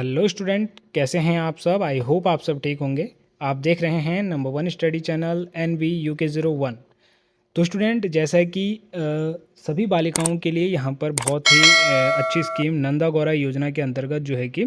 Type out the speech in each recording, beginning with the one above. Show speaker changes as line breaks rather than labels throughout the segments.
Hello student, कैसे हैं आप सब। आई होप आप सब ठीक होंगे। आप देख रहे हैं number one study channel NV UK01। तो स्टूडेंट, जैसा कि सभी बालिकाओं के लिए यहाँ पर बहुत ही अच्छी स्कीम नंदा गौरा योजना के अंतर्गत जो है कि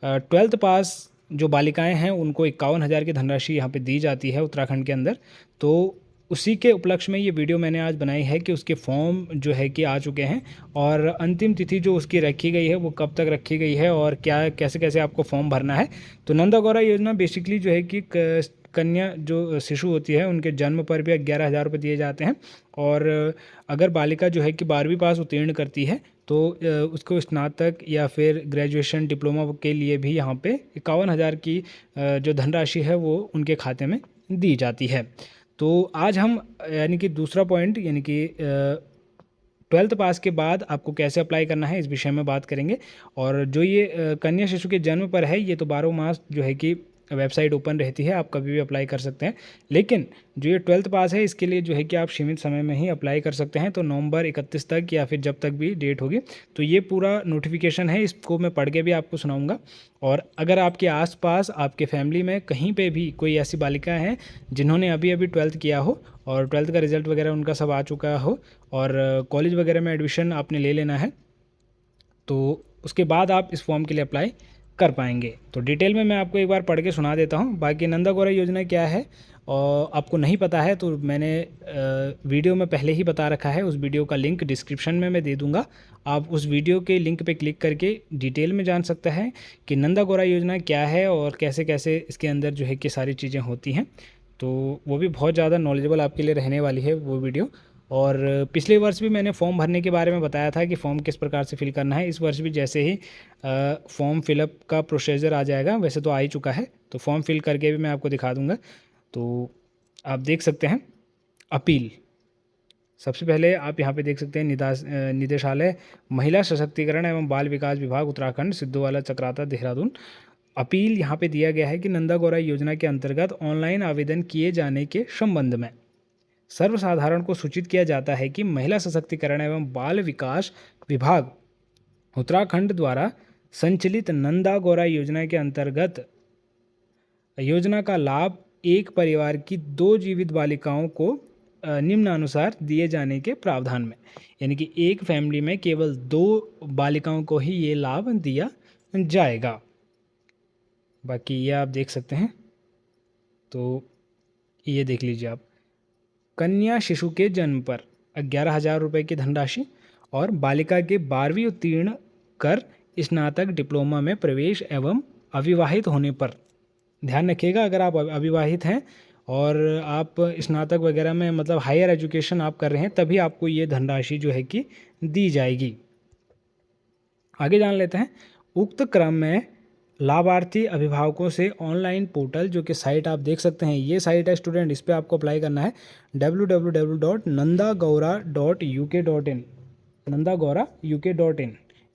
12th पास जो बालिकाएं हैं उनको 51,000 की धनराशि यहाँ पे दी जाती है उत्तराखंड के अंदर। तो उसी के उपलक्ष्य में ये वीडियो मैंने आज बनाई है कि उसके फॉर्म जो है कि आ चुके हैं और अंतिम तिथि जो उसकी रखी गई है वो कब तक रखी गई है और क्या कैसे कैसे आपको फॉर्म भरना है। तो नंदा गौरा योजना बेसिकली जो है कि कन्या जो शिशु होती है उनके जन्म पर भी 11,000 रुपये दिए जाते हैं। और अगर बालिका जो है कि 12वीं पास उत्तीर्ण करती है तो उसको स्नातक या फिर ग्रेजुएशन डिप्लोमा के लिए भी यहाँ पे 51,000 की जो धनराशि है वो उनके खाते में दी जाती है। तो आज हम यानी कि दूसरा पॉइंट यानी कि 12th पास के बाद आपको कैसे अप्लाई करना है इस विषय में बात करेंगे। और जो ये कन्या शिशु के जन्म पर है ये तो 12 मास जो है कि वेबसाइट ओपन रहती है, आप कभी भी अप्लाई कर सकते हैं। लेकिन जो ये 12th पास है इसके लिए जो है कि आप सीमित समय में ही अप्लाई कर सकते हैं, तो नवंबर 31 तक या फिर जब तक भी डेट होगी। तो ये पूरा नोटिफिकेशन है, इसको मैं पढ़ के भी आपको सुनाऊंगा। और अगर आपके आसपास आपके फैमिली में कहीं पे भी कोई ऐसी बालिका हैं जिन्होंने अभी अभी 12th किया हो और 12th का रिजल्ट वगैरह उनका सब आ चुका हो और कॉलेज वगैरह में एडमिशन आपने ले लेना है, तो उसके बाद आप इस फॉर्म के लिए अप्लाई कर पाएंगे। तो डिटेल में मैं आपको एक बार पढ़ के सुना देता हूँ। बाकी नंदा गौरा योजना क्या है और आपको नहीं पता है तो मैंने वीडियो में पहले ही बता रखा है, उस वीडियो का लिंक डिस्क्रिप्शन में मैं दे दूँगा। आप उस वीडियो के लिंक पे क्लिक करके डिटेल में जान सकते हैं कि नंदा गौरा योजना क्या है और कैसे कैसे इसके अंदर जो है कि सारी चीज़ें होती हैं। तो वो भी बहुत ज़्यादा नॉलेजेबल आपके लिए रहने वाली है वो वीडियो। और पिछले वर्ष भी मैंने फॉर्म भरने के बारे में बताया था कि फॉर्म किस प्रकार से फिल करना है। इस वर्ष भी जैसे ही फॉर्म फिलअप का प्रोसीजर आ जाएगा, वैसे तो आ ही चुका है, तो फॉर्म फिल करके भी मैं आपको दिखा दूंगा। तो आप देख सकते हैं अपील। सबसे पहले आप यहाँ पे देख सकते हैं निदेशालय महिला सशक्तिकरण एवं बाल विकास विभाग उत्तराखंड सिद्धोवाला चक्राता देहरादून। अपील यहाँ पे दिया गया है कि नंदा गौरा योजना के अंतर्गत ऑनलाइन आवेदन किए जाने के संबंध में सर्वसाधारण को सूचित किया जाता है कि महिला सशक्तिकरण एवं बाल विकास विभाग उत्तराखंड द्वारा संचालित नंदा गौरा योजना के अंतर्गत योजना का लाभ एक परिवार की 2 जीवित बालिकाओं को निम्नानुसार दिए जाने के प्रावधान में, यानी कि एक फैमिली में केवल 2 बालिकाओं को ही ये लाभ दिया जाएगा। बाकी ये आप देख सकते हैं, तो ये देख लीजिए आप। कन्या शिशु के जन्म पर 11,000 रुपये की धनराशि और बालिका के 12वीं उत्तीर्ण कर स्नातक डिप्लोमा में प्रवेश एवं अविवाहित होने पर, ध्यान रखिएगा अगर आप अविवाहित हैं और आप स्नातक वगैरह में मतलब हायर एजुकेशन आप कर रहे हैं तभी आपको ये धनराशि जो है कि दी जाएगी। आगे जान लेते हैं। उक्त क्रम में लाभार्थी अभिभावकों से ऑनलाइन पोर्टल, जो कि साइट आप देख सकते हैं, ये साइट है स्टूडेंट, इस पर आपको अप्लाई करना है www.nandagaura.uk.in, nandagaura.uk.in,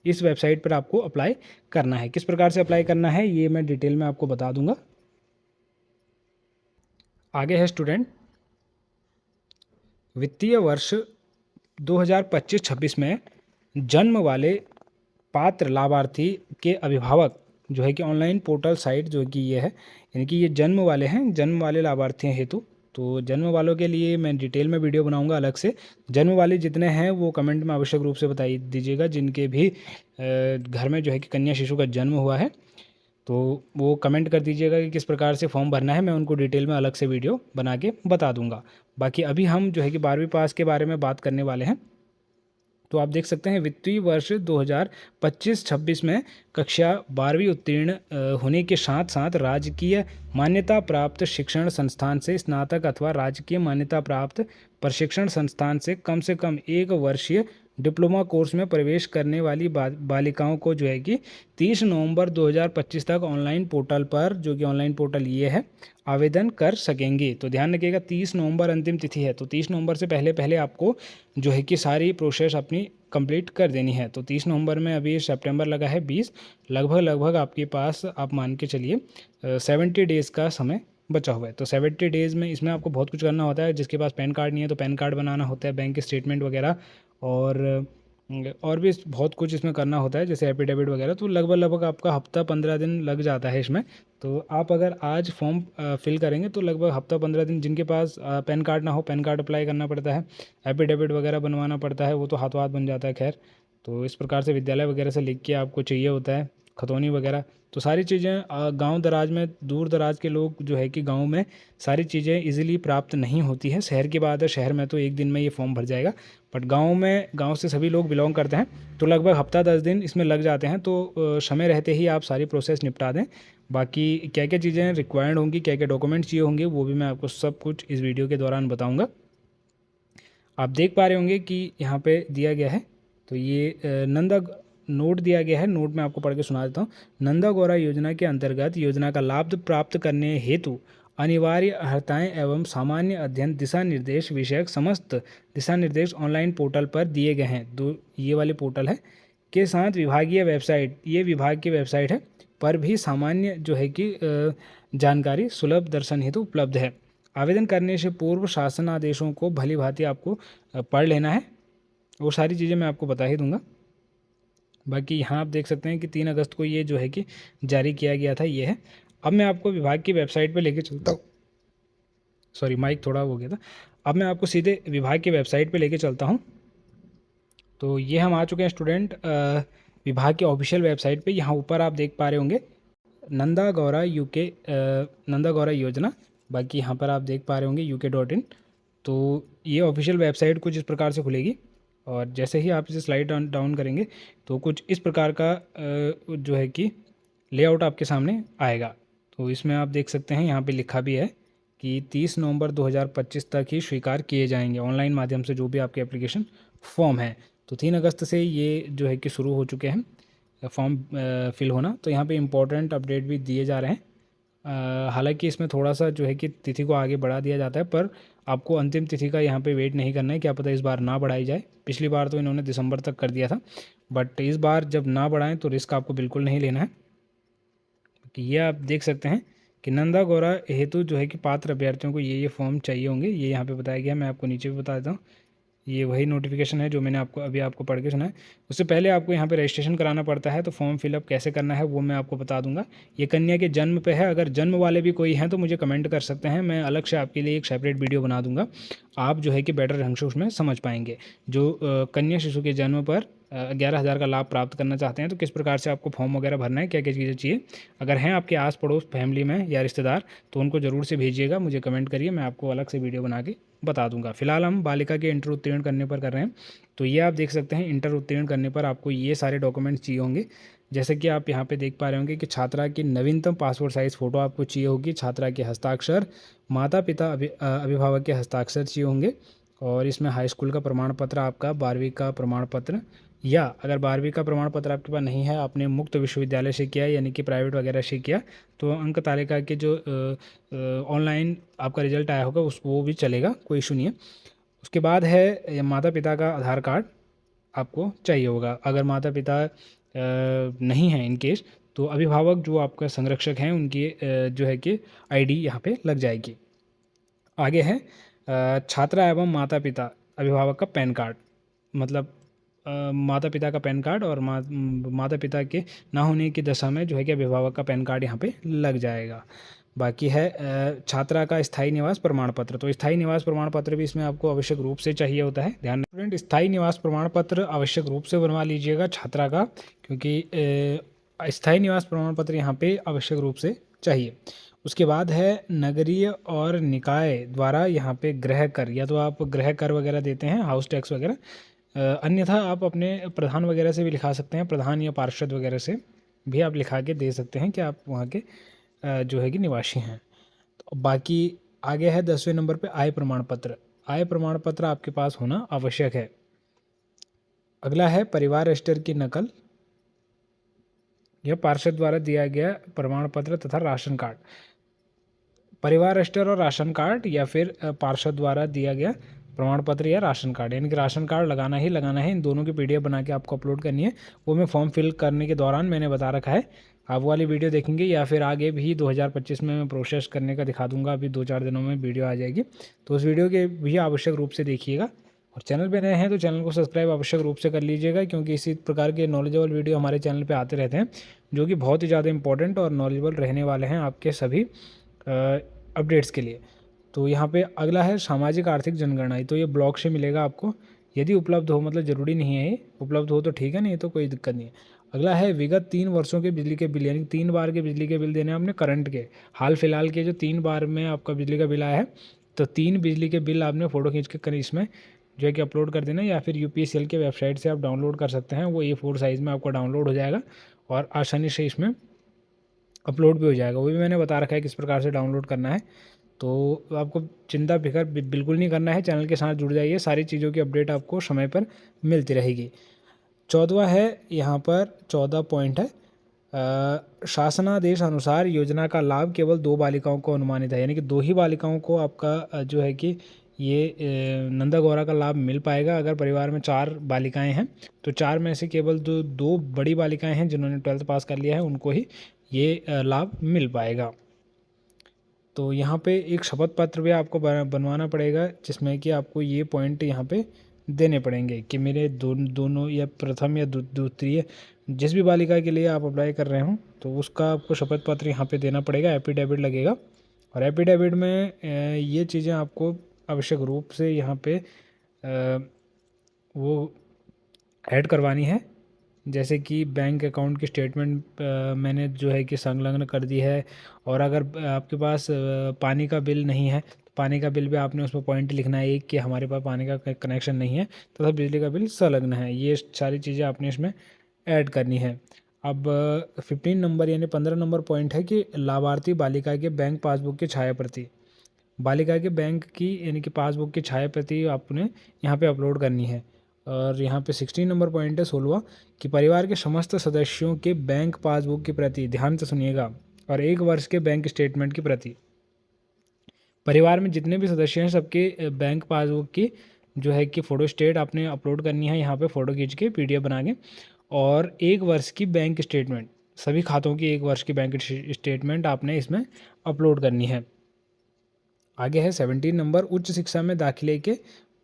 इस वेबसाइट पर आपको अप्लाई करना है। किस प्रकार से अप्लाई करना है ये मैं डिटेल में आपको बता दूंगा। आगे है स्टूडेंट, वित्तीय वर्ष 2025-26 में जन्म वाले पात्र लाभार्थी के अभिभावक जो है कि ऑनलाइन पोर्टल साइट जो कि ये है, यानी कि ये जन्म वाले हैं, जन्म वाले लाभार्थी हेतु। तो जन्म वालों के लिए मैं डिटेल में वीडियो बनाऊंगा अलग से। जन्म वाले जितने हैं वो कमेंट में आवश्यक रूप से बताई दीजिएगा, जिनके भी घर में जो है कि कन्या शिशु का जन्म हुआ है तो वो कमेंट कर दीजिएगा कि किस प्रकार से फॉर्म भरना है, मैं उनको डिटेल में अलग से वीडियो बना के बता दूंगा। बाकी अभी हम जो है कि 12वीं पास के बारे में बात करने वाले हैं। तो आप देख सकते हैं वित्तीय वर्ष 2025-26 में कक्षा 12वीं उत्तीर्ण होने के साथ साथ राजकीय मान्यता प्राप्त शिक्षण संस्थान से स्नातक अथवा राजकीय मान्यता प्राप्त प्रशिक्षण संस्थान से कम 1 वर्षीय डिप्लोमा कोर्स में प्रवेश करने वाली बालिकाओं को जो है कि 30 नवंबर 2025 तक ऑनलाइन पोर्टल पर, जो कि ऑनलाइन पोर्टल ये है, आवेदन कर सकेंगे। तो ध्यान रखिएगा 30 नवंबर अंतिम तिथि है, तो 30 नवंबर से पहले पहले आपको जो है कि सारी प्रोसेस अपनी कंप्लीट कर देनी है। तो 30 नवंबर में अभी सितंबर लगा है 20, लगभग आपके पास आप मान के चलिए 70 डेज़ का समय बचा हुआ है। तो 70 डेज़ में इसमें आपको बहुत कुछ करना होता है। जिसके पास पैन कार्ड नहीं है तो पैन कार्ड बनाना होता है, बैंक स्टेटमेंट वगैरह, और और भी बहुत कुछ इसमें करना होता है, जैसे एफिडेविट वगैरह, तो लगभग आपका हफ्ता 15 दिन लग जाता है इसमें। तो आप अगर आज फॉर्म फिल करेंगे तो लगभग हफ्ता 15 दिन, जिनके पास पैन कार्ड ना हो, पैन कार्ड अप्लाई करना पड़ता है, एफिडेविट वगैरह बनवाना पड़ता है, वो तो हाथों हाथ बन जाता है। खैर, तो इस प्रकार से विद्यालय वगैरह से लिख के आपको चाहिए होता है, खतौनी वगैरह, तो सारी चीज़ें गांव दराज में, दूर दराज के लोग जो है कि गांव में सारी चीज़ें इजीली प्राप्त नहीं होती है। शहर की बात है, शहर में तो एक दिन में ये फॉर्म भर जाएगा, बट गांव में, गांव से सभी लोग बिलोंग करते हैं, तो लगभग हफ्ता 10 दिन इसमें लग जाते हैं। तो समय रहते ही आप सारी प्रोसेस निपटा दें। बाकी क्या क्या चीज़ें रिक्वायर्ड होंगी, क्या क्या डॉक्यूमेंट चाहिए होंगे, वो भी मैं आपको सब कुछ इस वीडियो के दौरान बताऊँगा। आप देख पा रहे होंगे कि यहाँ पे दिया गया है, तो ये नंदा नोट दिया गया है। नोट में आपको पढ़ के सुना देता हूँ। नंदा गौरा योजना के अंतर्गत योजना का लाभ प्राप्त करने हेतु अनिवार्य अर्हताएं एवं सामान्य अध्ययन दिशा निर्देश विषयक समस्त दिशा निर्देश ऑनलाइन पोर्टल पर दिए गए हैं। ये वाले पोर्टल है के साथ विभागीय वेबसाइट, ये विभाग की वेबसाइट है, पर भी सामान्य जो है कि जानकारी सुलभ दर्शन हेतु उपलब्ध है। आवेदन करने से पूर्व शासन आदेशों को भली भांति आपको पढ़ लेना है, वो सारी चीज़ें मैं आपको बता ही दूंगा। बाकी यहाँ आप देख सकते हैं कि 3 अगस्त को ये जो है कि जारी किया गया था, ये है। अब मैं आपको विभाग की वेबसाइट पे लेके चलता हूँ। सॉरी, माइक थोड़ा हो गया था। अब मैं आपको सीधे विभाग की वेबसाइट पे लेके चलता हूँ। तो ये हम आ चुके हैं स्टूडेंट विभाग की ऑफिशियल वेबसाइट पे। यहाँ ऊपर आप देख पा रहे होंगे नंदा गौरा नंदा गौरा योजना। बाकी यहाँ पर आप देख पा रहे होंगे UK.in। तो ये ऑफिशियल वेबसाइट कुछ इस प्रकार से खुलेगी, और जैसे ही आप इसे स्लाइड डाउन करेंगे तो कुछ इस प्रकार का जो है कि लेआउट आपके सामने आएगा। तो इसमें आप देख सकते हैं, यहाँ पे लिखा भी है कि 30 नवंबर 2025 तक ही स्वीकार किए जाएंगे ऑनलाइन माध्यम से जो भी आपके एप्लीकेशन फॉर्म है। तो 3 अगस्त से ये जो है कि शुरू हो चुके हैं फॉर्म फिल होना। तो यहाँ पे इम्पोर्टेंट अपडेट भी दिए जा रहे हैं। हालांकि इसमें थोड़ा सा जो है कि तिथि को आगे बढ़ा दिया जाता है, पर आपको अंतिम तिथि का यहाँ पे वेट नहीं करना है, क्या पता इस बार ना बढ़ाई जाए। पिछली बार तो इन्होंने दिसंबर तक कर दिया था, बट इस बार जब ना बढ़ाएं तो रिस्क आपको बिल्कुल नहीं लेना है। कि ये आप देख सकते हैं कि नंदा गौरा हेतु जो है कि पात्र अभ्यर्थियों को ये फॉर्म चाहिए होंगे, ये यहाँ पे बताया गया है। मैं आपको नीचे भी बता देता हूँ, ये वही नोटिफिकेशन है जो मैंने आपको पढ़ के सुना है। उससे पहले आपको यहाँ पे रजिस्ट्रेशन कराना पड़ता है, तो फॉर्म फिलअप कैसे करना है वो मैं आपको बता दूंगा। ये कन्या के जन्म पे है, अगर जन्म वाले भी कोई हैं तो मुझे कमेंट कर सकते हैं, मैं अलग से आपके लिए एक सेपरेट वीडियो बना दूंगा, आप जो है कि बेटर ढंग से उसमें समझ पाएंगे। जो कन्या शिशु के जन्म पर 11,000 का लाभ प्राप्त करना चाहते हैं तो किस प्रकार से आपको फॉर्म वगैरह भरना है, क्या क्या चीज़ें चाहिए। अगर हैं आपके आस पड़ोस फैमिली में या रिश्तेदार तो उनको ज़रूर से भेजिएगा, मुझे कमेंट करिए, मैं आपको अलग से वीडियो बना के बता दूंगा। फिलहाल हम बालिका के इंटर उत्तीर्ण करने पर कर रहे हैं। तो ये आप देख सकते हैं, इंटर उत्तीर्ण करने पर आपको ये सारे डॉक्यूमेंट्स चाहिए होंगे। जैसे कि आप यहाँ पे देख पा रहे होंगे कि छात्रा की नवीनतम पासपोर्ट साइज़ फ़ोटो आपको चाहिए होगी, छात्रा के हस्ताक्षर, माता पिता अभिभावक के हस्ताक्षर चाहिए होंगे, और इसमें हाई स्कूल का प्रमाण पत्र, आपका 12वीं का प्रमाण पत्र, या अगर 12वीं का प्रमाण पत्र आपके पास नहीं है, आपने मुक्त विश्वविद्यालय से किया यानी कि प्राइवेट वगैरह से किया, तो अंक तालिका के जो ऑनलाइन आपका रिजल्ट आया होगा वो भी चलेगा, कोई इशू नहीं है। उसके बाद है माता पिता का आधार कार्ड आपको चाहिए होगा। अगर माता पिता नहीं है इन केस, तो अभिभावक जो आपका संरक्षक हैं उनकी जो है कि ID यहाँ पे लग जाएगी। आगे है छात्रा एवं माता पिता अभिभावक का पैन कार्ड, मतलब माता पिता का पैन कार्ड, और माता पिता के ना होने की दशा में जो है कि अभिभावक का पैन कार्ड यहाँ पे लग जाएगा। बाकी है छात्रा का स्थायी निवास प्रमाण पत्र, तो स्थायी निवास प्रमाण पत्र भी इसमें आपको आवश्यक रूप से चाहिए होता है। ध्यान स्टूडेंट, स्थायी निवास प्रमाण पत्र आवश्यक रूप से बनवा लीजिएगा छात्रा का, क्योंकि स्थायी निवास प्रमाण पत्र यहाँ पे आवश्यक रूप से चाहिए। उसके बाद है नगरीय और निकाय द्वारा यहाँ पे गृह कर, या तो आप गृह कर वगैरह देते हैं, हाउस टैक्स वगैरह, अन्यथा आप अपने प्रधान वगैरह से भी लिखा सकते हैं, प्रधान या पार्षद वगैरह से भी आप लिखा के दे सकते हैं कि आप वहाँ के जो है कि निवासी हैं। तो बाकी आगे है 10वें नंबर पे आय प्रमाण पत्र। आय प्रमाण पत्र आपके पास होना आवश्यक है। अगला है परिवार रजिस्टर की नकल, यह पार्षद द्वारा दिया गया प्रमाण पत्र तथा राशन कार्ड। परिवार रजिस्टर और राशन कार्ड, या फिर पार्षद द्वारा दिया गया प्रमाण पत्र या राशन कार्ड, यानी कि राशन कार्ड लगाना ही लगाना है। इन दोनों की PDF बना के आपको अपलोड करनी है, वो मैं फॉर्म फिल करने के दौरान मैंने बता रखा है, आप वाली वीडियो देखेंगे, या फिर आगे भी 2025 में मैं प्रोसेस करने का दिखा दूंगा, अभी 2-4 दिनों में वीडियो आ जाएगी, तो उस वीडियो के भी आवश्यक रूप से देखिएगा। और चैनल पे नए हैं तो चैनल को सब्सक्राइब आवश्यक रूप से कर लीजिएगा, क्योंकि इसी प्रकार के नॉलेजेबल वीडियो हमारे चैनल पे आते रहते हैं जो कि बहुत ही ज़्यादा इंपॉर्टेंट और नॉलेजेबल रहने वाले हैं आपके सभी अपडेट्स के लिए। तो यहाँ पे अगला है सामाजिक आर्थिक जनगणना। तो ये ब्लॉक से मिलेगा आपको, यदि उपलब्ध हो, मतलब ज़रूरी नहीं है, ये उपलब्ध हो तो ठीक है, नहीं तो कोई दिक्कत नहीं है। अगला है विगत 3 वर्षों के बिजली के बिल, यानी 3 बार के बिजली के बिल देने हैं आपने करंट के, हाल फिलहाल के जो 3 बार में आपका बिजली का बिल आया है, तो 3 बिजली के बिल आपने फ़ोटो खींच के इसमें जो है कि अपलोड कर देना, या फिर यूपीएससीएल के वेबसाइट से आप डाउनलोड कर सकते हैं। वो A4 साइज़ में आपका डाउनलोड हो जाएगा और आसानी से इसमें अपलोड भी हो जाएगा। वो भी मैंने बता रखा है किस प्रकार से डाउनलोड करना है। तो आपको चिंता फिक्र बिल्कुल नहीं करना है, चैनल के साथ जुड़ जाइए, सारी चीज़ों की अपडेट आपको समय पर मिलती रहेगी। 14वां है, यहाँ पर 14 पॉइंट है, शासनादेश अनुसार योजना का लाभ केवल 2 बालिकाओं को अनुमानित है, यानी कि 2 ही बालिकाओं को आपका जो है कि ये नंदा गौरा का लाभ मिल पाएगा। अगर परिवार में 4 बालिकाएं हैं तो 4 में से केवल 2 बड़ी बालिकाएं हैं जिन्होंने 12th पास कर लिया है, उनको ही ये लाभ मिल पाएगा। तो यहाँ पे एक शपथ पत्र भी आपको बनवाना पड़ेगा, जिसमें कि आपको ये पॉइंट यहाँ पे देने पड़ेंगे कि मेरे दोनों या प्रथम या द्वितीय जिस भी बालिका के लिए आप अप्लाई कर रहे हो तो उसका आपको शपथ पत्र यहाँ पे देना पड़ेगा, एफिडेविट लगेगा। और एफिडेविट में ये चीज़ें आपको आवश्यक रूप से यहाँ पे वो ऐड करवानी है, जैसे कि बैंक अकाउंट की स्टेटमेंट मैंने जो है कि संलग्न कर दी है। और अगर आपके पास पानी का बिल नहीं है तो पानी का बिल भी आपने उसमें पॉइंट लिखना है एक कि हमारे पास पानी का कनेक्शन नहीं है तथा बिजली का बिल संलग्न है। ये सारी चीज़ें आपने इसमें ऐड करनी है। अब 15 नंबर यानी 15 नंबर पॉइंट है कि लाभार्थी बालिका के बैंक पासबुक की छाया प्रति, बालिका के बैंक की यानी कि पासबुक की छाया प्रति आपने यहाँ पे अपलोड करनी है। और यहाँ पे 16 नंबर पॉइंट है 16वां कि परिवार के समस्त सदस्यों के बैंक पासबुक की प्रति, ध्यान से सुनिएगा, और 1 वर्ष के बैंक स्टेटमेंट की प्रति, परिवार में जितने भी सदस्य हैं सबके बैंक पासबुक की जो है कि फ़ोटो स्टेट आपने अपलोड करनी है यहाँ पे फ़ोटो खींच के PDF बना के, और 1 वर्ष की बैंक स्टेटमेंट, सभी खातों की 1 वर्ष की बैंक स्टेटमेंट आपने इसमें अपलोड करनी है। आगे है 17 नंबर, उच्च शिक्षा में दाखिले के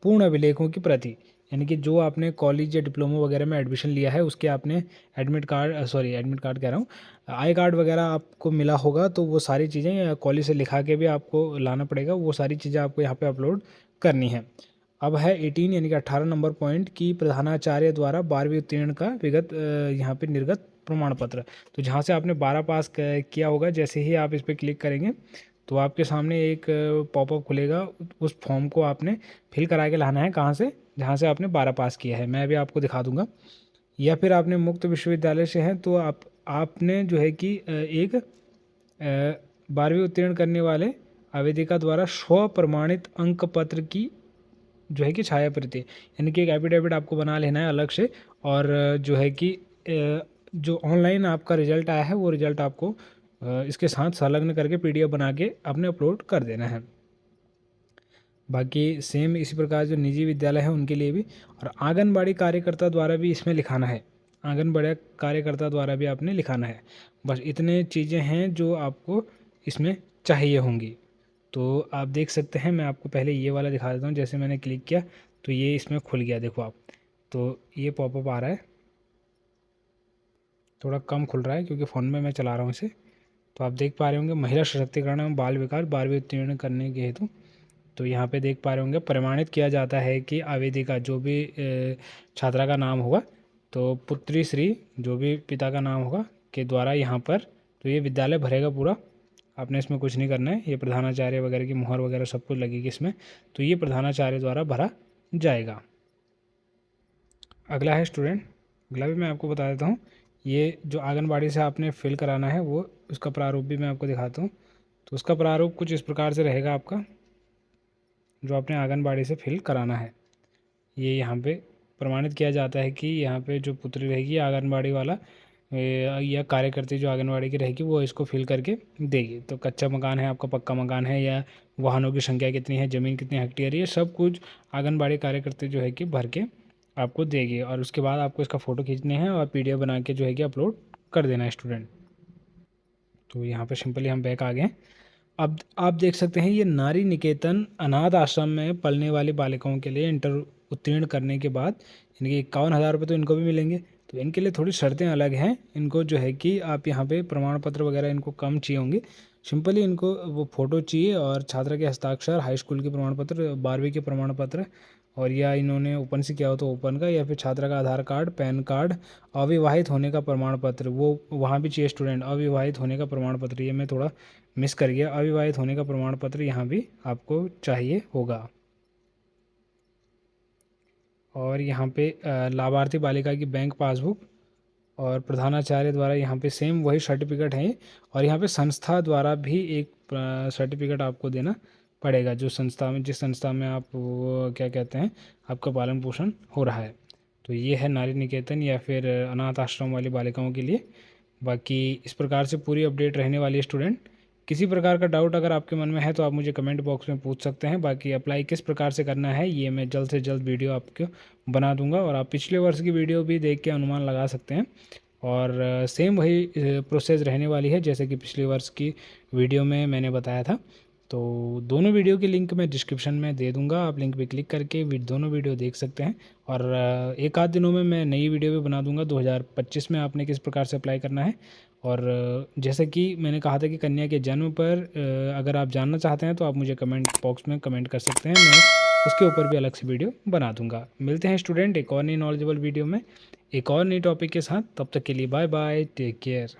पूर्ण अभिलेखों की प्रति, यानी कि जो आपने कॉलेज या डिप्लोमा वगैरह में एडमिशन लिया है उसके आपने एडमिट कार्ड कह रहा हूँ, आई कार्ड वगैरह आपको मिला होगा, तो वो सारी चीज़ें कॉलेज से लिखा के भी आपको लाना पड़ेगा, वो सारी चीज़ें आपको यहाँ पे अपलोड करनी है। अब है 18 यानी कि 18 नंबर पॉइंट की प्रधानाचार्य द्वारा 12वीं उत्तीर्ण का विगत यहाँ पे निर्गत प्रमाण पत्र। तो जहाँ से आपने 12 पास किया होगा, जैसे ही आप इस पर क्लिक करेंगे तो आपके सामने एक पॉपअप खुलेगा, उस फॉर्म को आपने फिल करा के लाना है, कहाँ से, जहाँ से आपने 12 पास किया है, मैं भी आपको दिखा दूंगा। या फिर आपने मुक्त विश्वविद्यालय से हैं तो आपने जो है कि एक 12वीं उत्तीर्ण करने वाले आवेदिका द्वारा स्व प्रमाणित अंक पत्र की जो है कि छाया प्रति, यानी कि एक एफिडेविट आपको बना लेना है अलग से, और जो है कि जो ऑनलाइन आपका रिजल्ट आया है वो रिजल्ट आपको इसके साथ संलग्न करके PDF बना के आपने अपलोड कर देना है। बाकी सेम इसी प्रकार जो निजी विद्यालय है उनके लिए भी, और आंगनबाड़ी कार्यकर्ता द्वारा भी इसमें लिखाना है, आंगनबाड़ी कार्यकर्ता द्वारा भी आपने लिखाना है। बस इतने चीज़ें हैं जो आपको इसमें चाहिए होंगी। तो आप देख सकते हैं, मैं आपको पहले ये वाला दिखा देता हूँ। जैसे मैंने क्लिक किया तो ये इसमें खुल गया, देखो आप, तो ये पॉपअप आ रहा है, थोड़ा कम खुल रहा है क्योंकि फ़ोन में मैं चला रहा हूँ इसे। तो आप देख पा रहे होंगे महिला सशक्तिकरण एवं बाल विकास 12वीं उत्तीर्ण करने के हेतु, तो यहाँ पे देख पा रहे होंगे प्रमाणित किया जाता है कि आवेदिका जो भी छात्रा का नाम होगा, तो पुत्री श्री जो भी पिता का नाम होगा के द्वारा यहाँ पर, तो ये विद्यालय भरेगा पूरा, आपने इसमें कुछ नहीं करना है। ये प्रधानाचार्य वगैरह की मुहर वगैरह सब कुछ लगेगी इसमें, तो ये प्रधानाचार्य द्वारा भरा जाएगा। अगला है स्टूडेंट, अगला भी मैं आपको बता देता हूँ। ये जो आंगनबाड़ी से आपने फिल कराना है वो उसका प्रारूप भी मैं आपको दिखाता हूँ। तो उसका प्रारूप कुछ इस प्रकार से रहेगा आपका, जो आपने आंगनबाड़ी से फिल कराना है। ये यहाँ पे प्रमाणित किया जाता है कि यहाँ पे जो पुत्री रहेगी आंगनबाड़ी वाला या कार्यकर्ती जो आंगनबाड़ी की रहेगी वो इसको फिल करके देगी। तो कच्चा मकान है आपका, पक्का मकान है, या वाहनों की संख्या कितनी है, ज़मीन कितनी हेक्टेयर, ये सब कुछ आंगनबाड़ी कार्यकर्ती जो है कि भर के आपको देगी। और उसके बाद आपको इसका फ़ोटो खींचने हैं और PDF बना के जो है कि अपलोड कर देना है स्टूडेंट। तो यहाँ पे सिंपली हम बैक आ गए। अब आप देख सकते हैं ये नारी निकेतन अनाथ आश्रम में पलने वाली बालिकाओं के लिए इंटर उत्तीर्ण करने के बाद इनके 51,000 रुपये तो इनको भी मिलेंगे। तो इनके लिए थोड़ी शर्तें अलग हैं। इनको जो है कि आप यहाँ पे प्रमाण पत्र वगैरह इनको कम चाहिए होंगे। सिंपली इनको वो फ़ोटो चाहिए और छात्र के हस्ताक्षर, हाई स्कूल के प्रमाण पत्र, 12वीं के प्रमाण पत्र, और या इन्होंने ओपन से किया हो तो ओपन का, या फिर छात्र का आधार कार्ड, पैन कार्ड, अविवाहित होने का प्रमाण पत्र, वो वहाँ भी चाहिए स्टूडेंट, अविवाहित होने का प्रमाण पत्र, ये मैं थोड़ा मिस कर गया, अविवाहित होने का प्रमाण पत्र यहाँ भी आपको चाहिए होगा। और यहाँ पे लाभार्थी बालिका की बैंक पासबुक और प्रधानाचार्य द्वारा यहाँ पे सेम वही सर्टिफिकेट है। और यहाँ पे संस्था द्वारा भी एक सर्टिफिकेट आपको देना पड़ेगा, जो संस्था में, जिस संस्था में आप वो क्या कहते हैं आपका पालन पोषण हो रहा है। तो ये है नारी निकेतन या फिर अनाथ आश्रम वाली बालिकाओं के लिए। बाकी इस प्रकार से पूरी अपडेट रहने वाली है स्टूडेंट। किसी प्रकार का डाउट अगर आपके मन में है तो आप मुझे कमेंट बॉक्स में पूछ सकते हैं। बाकी अप्लाई किस प्रकार से करना है ये मैं जल्द से जल्द वीडियो आपको बना दूंगा, और आप पिछले वर्ष की वीडियो भी देख के अनुमान लगा सकते हैं। और सेम वही प्रोसेस रहने वाली है जैसे कि पिछले वर्ष की वीडियो में मैंने बताया था। तो दोनों वीडियो की लिंक मैं डिस्क्रिप्शन में दे दूंगा, आप लिंक पे क्लिक करके दोनों वीडियो देख सकते हैं। और एक आध दिनों में मैं नई वीडियो भी बना दूंगा 2025 में आपने किस प्रकार से अप्लाई करना है। और जैसे कि मैंने कहा था कि कन्या के जन्म पर अगर आप जानना चाहते हैं तो आप मुझे कमेंट बॉक्स में कमेंट कर सकते हैं, मैं उसके ऊपर भी अलग से वीडियो बना दूंगा। मिलते हैं स्टूडेंट एक और नई नॉलेजेबल वीडियो में एक और नई टॉपिक के साथ। तब तक के लिए बाय बाय, टेक केयर।